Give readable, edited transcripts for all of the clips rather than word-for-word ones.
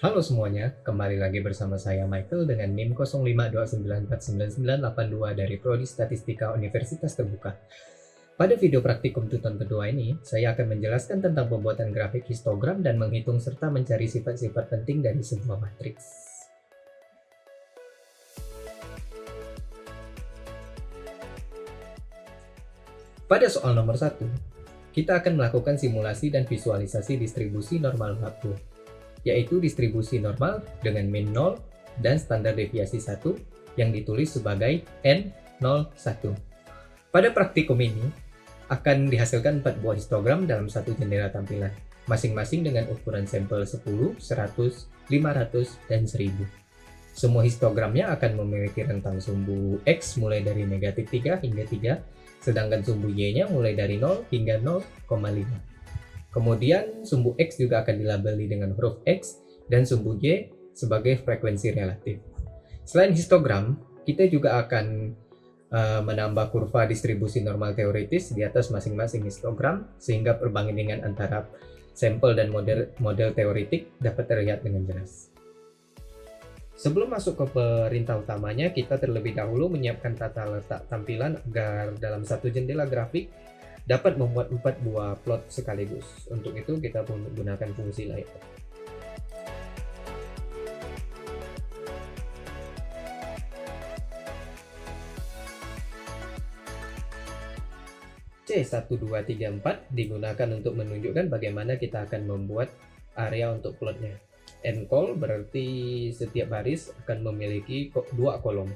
Halo semuanya, kembali lagi bersama saya Michael dengan NIM 0529499982 dari Prodi Statistika Universitas Terbuka. Pada video praktikum tuton kedua ini, saya akan menjelaskan tentang pembuatan grafik histogram dan menghitung serta mencari sifat-sifat penting dari sebuah matriks. Pada soal nomor 1, kita akan melakukan simulasi dan visualisasi distribusi normal waktu, yaitu distribusi normal dengan min 0 dan standar deviasi 1 yang ditulis sebagai N01. Pada praktikum ini, akan dihasilkan 4 buah histogram dalam satu jendela tampilan, masing-masing dengan ukuran sampel 10, 100, 500, dan 1000. Semua histogramnya akan memiliki rentang sumbu X mulai dari negatif 3 hingga 3, sedangkan sumbu Y-nya mulai dari 0 hingga 0,5. Kemudian sumbu X juga akan dilabeli dengan huruf X dan sumbu Y sebagai frekuensi relatif. Selain histogram, kita juga akan menambah kurva distribusi normal teoritis di atas masing-masing histogram sehingga perbandingan antara sampel dan model teoritik dapat terlihat dengan jelas. Sebelum masuk ke perintah utamanya, kita terlebih dahulu menyiapkan tata letak tampilan agar dalam satu jendela grafik dapat membuat 4 buah plot sekaligus. Untuk itu kita gunakan fungsi layout. C1234 digunakan untuk menunjukkan bagaimana kita akan membuat area untuk plotnya. Encol berarti setiap baris akan memiliki 2 kolom.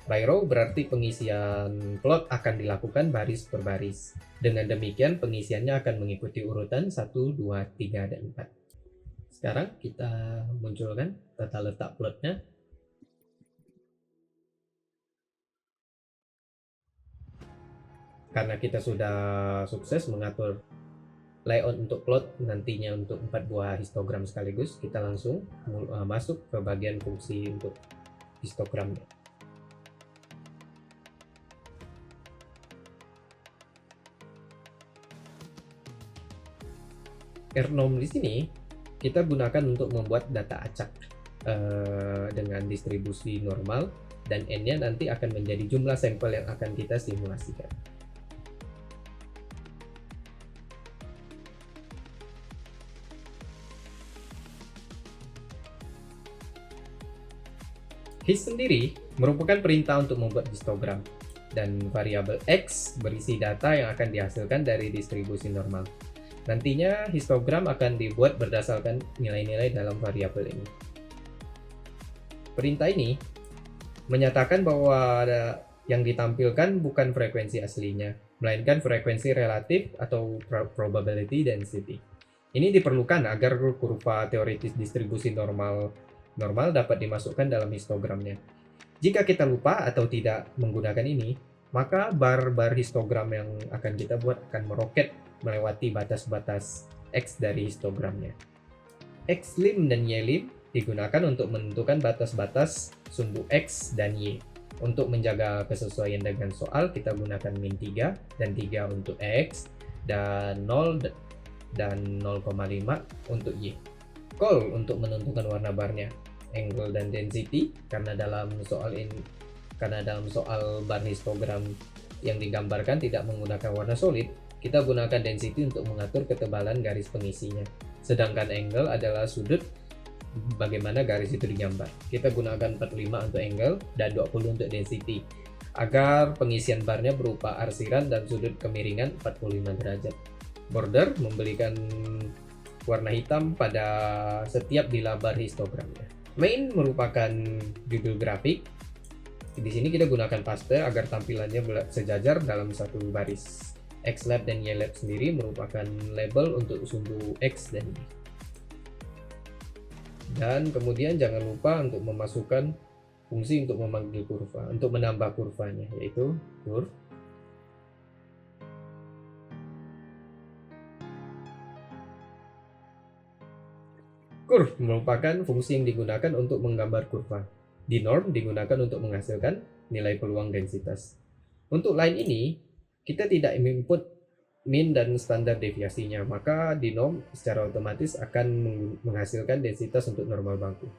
By row berarti pengisian plot akan dilakukan baris per baris. Dengan demikian pengisiannya akan mengikuti urutan 1, 2, 3, dan 4. Sekarang kita munculkan tata letak plotnya. Karena kita sudah sukses mengatur layout untuk plot nantinya untuk 4 buah histogram sekaligus, kita langsung masuk ke bagian fungsi untuk histogramnya. R-norm di sini kita gunakan untuk membuat data acak dengan distribusi normal, dan N-nya nanti akan menjadi jumlah sampel yang akan kita simulasikan. His sendiri merupakan perintah untuk membuat histogram, dan variabel X berisi data yang akan dihasilkan dari distribusi normal. Nantinya histogram akan dibuat berdasarkan nilai-nilai dalam variabel ini. Perintah ini menyatakan bahwa yang ditampilkan bukan frekuensi aslinya, melainkan frekuensi relatif atau probability density. Ini diperlukan agar kurva teoritis distribusi normal dapat dimasukkan dalam histogramnya. Jika kita lupa atau tidak menggunakan ini, maka bar-bar histogram yang akan kita buat akan meroket melewati batas-batas X dari histogramnya. Xlim dan Ylim digunakan untuk menentukan batas-batas sumbu X dan Y. Untuk menjaga kesesuaian dengan soal, kita gunakan min 3 dan 3 untuk X, dan 0 dan 0,5 untuk Y. Call untuk menentukan warna barnya, angle dan density, karena dalam soal bar histogram yang digambarkan tidak menggunakan warna solid, kita gunakan density untuk mengatur ketebalan garis pengisinya. Sedangkan angle adalah sudut bagaimana garis itu digambar. Kita gunakan 45 untuk angle dan 20 untuk density agar pengisian barnya berupa arsiran dan sudut kemiringan 45 derajat. Border memberikan warna hitam pada setiap bila bar histogramnya. Main merupakan judul grafik. Di sini kita gunakan paste agar tampilannya sejajar dalam satu baris. Xlab dan Ylab sendiri merupakan label untuk sumbu X dan Y. Dan kemudian jangan lupa untuk memasukkan fungsi untuk memanggil kurva, untuk menambah kurvanya, yaitu curve. Curve merupakan fungsi yang digunakan untuk menggambar kurva. Denorm digunakan untuk menghasilkan nilai peluang densitas. Untuk line ini, kita tidak input min dan standar deviasinya, maka dinom secara otomatis akan menghasilkan densitas untuk normal baku.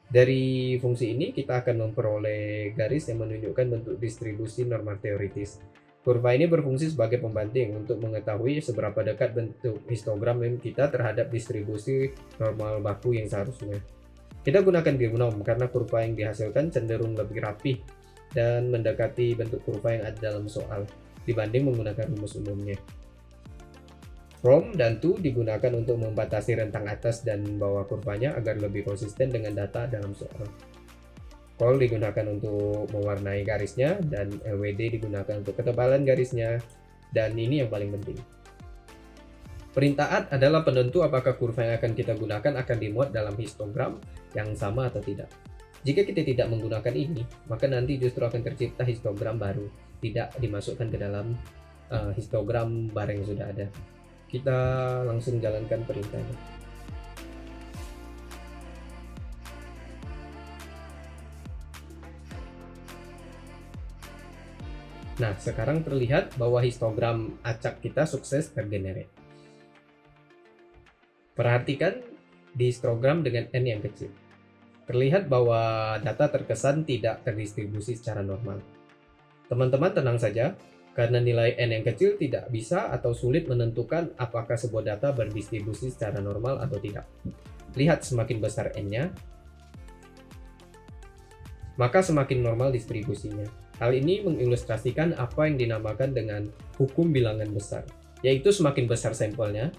Dari fungsi ini kita akan memperoleh garis yang menunjukkan bentuk distribusi normal teoritis. Kurva ini berfungsi sebagai pembanding untuk mengetahui seberapa dekat bentuk histogram kita terhadap distribusi normal baku yang seharusnya. Kita gunakan binom karena kurva yang dihasilkan cenderung lebih rapih dan mendekati bentuk kurva yang ada dalam soal dibanding menggunakan rumus umumnya. From dan to digunakan untuk membatasi rentang atas dan bawah kurvanya agar lebih konsisten dengan data dalam soal. Call digunakan untuk mewarnai garisnya, dan LWD digunakan untuk ketebalan garisnya, dan ini yang paling penting. Perintah add adalah penentu apakah kurva yang akan kita gunakan akan dimuat dalam histogram yang sama atau tidak. Jika kita tidak menggunakan ini, maka nanti justru akan tercipta histogram baru, tidak dimasukkan ke dalam histogram barang yang sudah ada. Kita langsung jalankan perintahnya. Nah, sekarang terlihat bahwa histogram acak kita sukses tergenerate. Perhatikan di histogram dengan N yang kecil. Terlihat bahwa data terkesan tidak terdistribusi secara normal. Teman-teman tenang saja, karena nilai N yang kecil tidak bisa atau sulit menentukan apakah sebuah data berdistribusi secara normal atau tidak. Lihat, semakin besar N-nya, maka semakin normal distribusinya. Hal ini mengilustrasikan apa yang dinamakan dengan hukum bilangan besar, yaitu semakin besar sampelnya,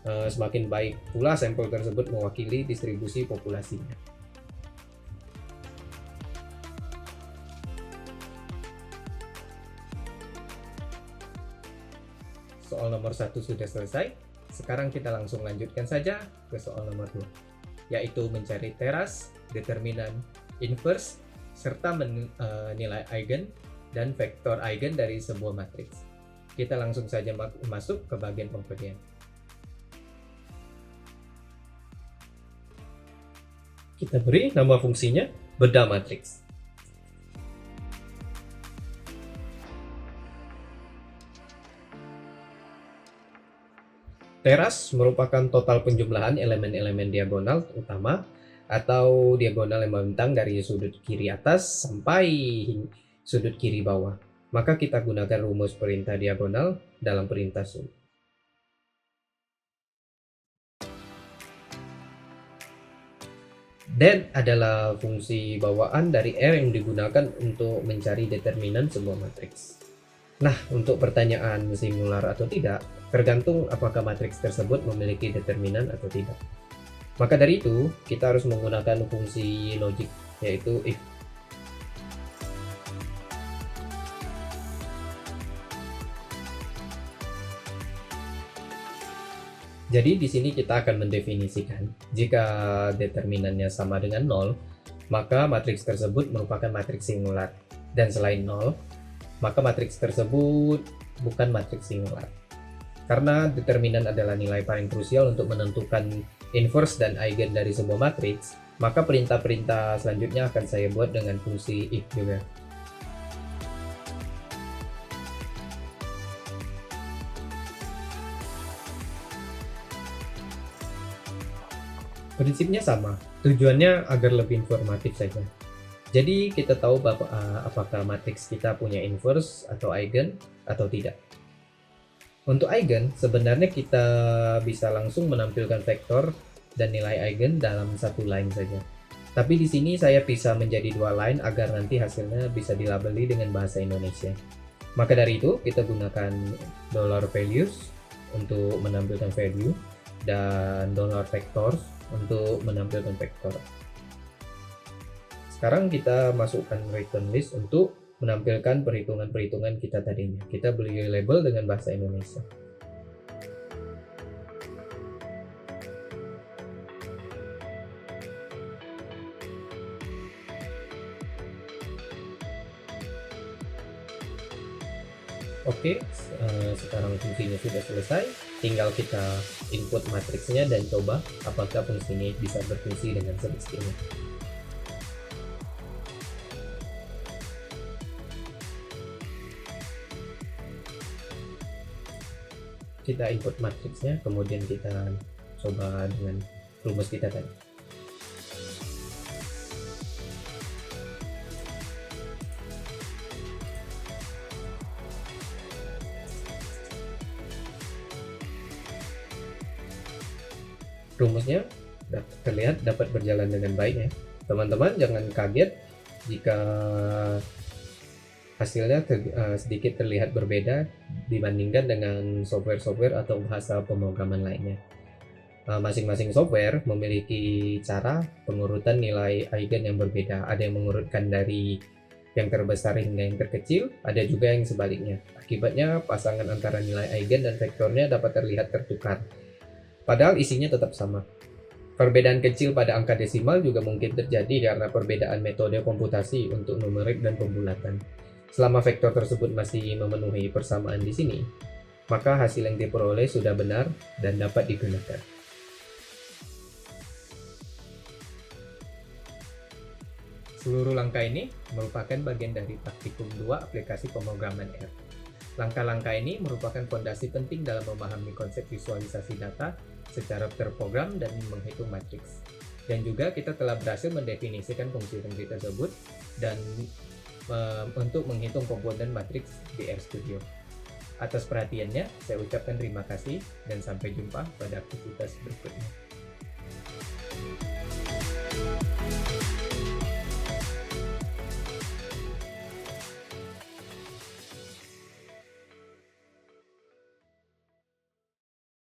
semakin baik pula sampel tersebut mewakili distribusi populasinya. Soal nomor 1 sudah selesai. Sekarang kita langsung lanjutkan saja ke soal nomor 2, yaitu mencari teras, determinan, inverse, serta nilai eigen dan vektor eigen dari sebuah matriks. Kita langsung saja masuk ke bagian pemberian. Kita beri nama fungsinya beda matriks. Teras merupakan total penjumlahan elemen-elemen diagonal utama atau diagonal yang membentang dari sudut kiri atas sampai sudut kiri bawah. Maka kita gunakan rumus perintah diagonal dalam perintah sum. Det adalah fungsi bawaan dari R yang digunakan untuk mencari determinan sebuah matriks. Nah, untuk pertanyaan singular atau tidak, tergantung apakah matriks tersebut memiliki determinan atau tidak. Maka dari itu, kita harus menggunakan fungsi logik, yaitu if. Jadi di sini kita akan mendefinisikan jika determinannya sama dengan 0, maka matriks tersebut merupakan matriks singular. Dan selain 0, maka matriks tersebut bukan matriks singular. Karena determinan adalah nilai paling krusial untuk menentukan inverse dan eigen dari sebuah matriks, maka perintah-perintah selanjutnya akan saya buat dengan fungsi if juga. Prinsipnya sama, tujuannya agar lebih informatif saja. Jadi kita tahu bahwa apakah matriks kita punya inverse atau eigen atau tidak. Untuk eigen, sebenarnya kita bisa langsung menampilkan vektor dan nilai eigen dalam satu line saja. Tapi di sini saya pisah menjadi dua line agar nanti hasilnya bisa dilabeli dengan bahasa Indonesia. Maka dari itu kita gunakan $values untuk menampilkan value dan $vectors untuk menampilkan vektor. Sekarang kita masukkan return list untuk menampilkan perhitungan-perhitungan kita tadinya. Kita beri label dengan bahasa Indonesia. Oke, sekarang fungsinya sudah selesai. Tinggal kita input matriksnya dan coba apakah fungsi ini bisa berfungsi dengan semestinya. kita input matriksnya, kemudian kita coba dengan rumus kita tadi. Rumusnya terlihat dapat berjalan dengan baik ya. Teman-teman jangan kaget jika hasilnya sedikit terlihat berbeda dibandingkan dengan software-software atau bahasa pemrograman lainnya. Masing-masing software memiliki cara pengurutan nilai eigen yang berbeda. Ada yang mengurutkan dari yang terbesar hingga yang terkecil, ada juga yang sebaliknya. Akibatnya pasangan antara nilai eigen dan vektornya dapat terlihat tertukar, padahal isinya tetap sama. Perbedaan kecil pada angka desimal juga mungkin terjadi karena perbedaan metode komputasi untuk numerik dan pembulatan. Selama vektor tersebut masih memenuhi persamaan di sini, maka hasil yang diperoleh sudah benar dan dapat digunakan. Seluruh langkah ini merupakan bagian dari praktikum 2 aplikasi pemrograman R. Langkah-langkah ini merupakan fondasi penting dalam memahami konsep visualisasi data secara terprogram dan menghitung matriks. Dan juga kita telah berhasil mendefinisikan fungsi-fungsi tersebut dan untuk menghitung komponen matriks di RStudio. Atas perhatiannya, saya ucapkan terima kasih dan sampai jumpa pada aktivitas berikutnya.